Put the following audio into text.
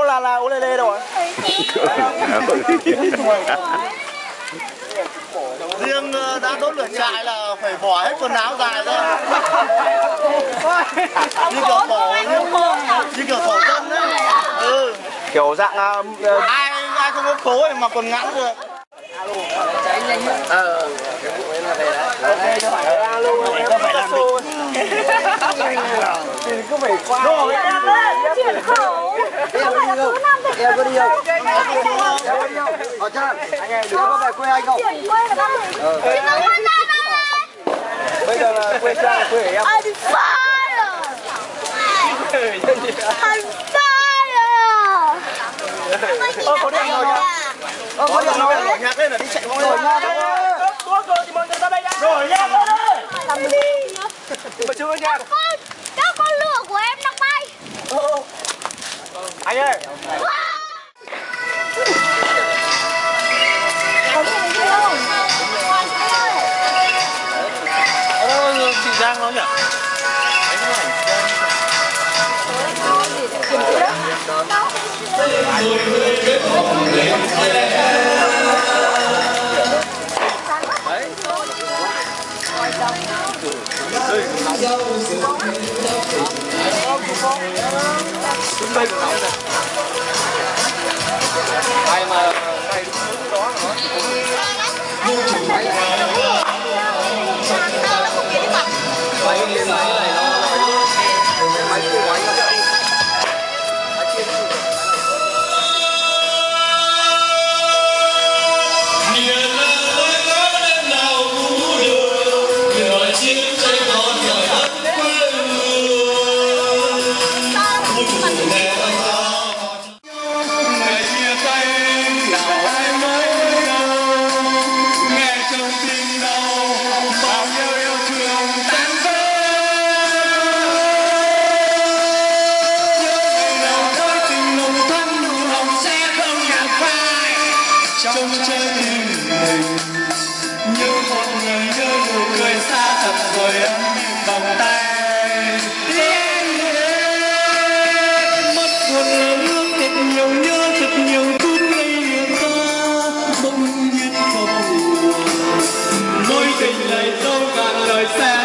bố là ô lê lê rồi. Riêng đã đốt lửa trại là phải bỏ hết quần áo dài ra. Như kiểu thổ, như kiểu thổ dân đấy. Ừ. Kiểu dạng ai không có khố thì mà còn ngắn được. Cháy nhanh hơn. Cái vụ ấy là về đấy. Ok, phải alo, có phải làm thì cứ phải qua. Rồi, em đấy, chuyển khẩu. Em có đi không? Em có đi không? Em có đi không? Ở chân, anh em đừng có về quê anh không? Chuyển quê là đang bây giờ là quê cha là quê em. I'm fire! I'm fire! Có điện rồi nhá. Có điện rồi, đổi nhạc lên là đi chạy vòng lên. Có rồi thì mọi người ra đây đã. Đổi nhạc lên đây. Làm gì? Mà chưa nhạc. Các con lửa của em đang bay. Anh ơi. Có gì không? Chị Giang nó nhỉ? Ai mà ngay đúng đó nó máy này nó máy của máy nó trong trái tim mình như một người đưa nụ cười xa thật rồi ấm như vòng tay mất một lần ước thật nhiều nhớ thật nhiều phút ngây niềm ta bỗng nhiên không buồn mối tình này sâu cạn lời xa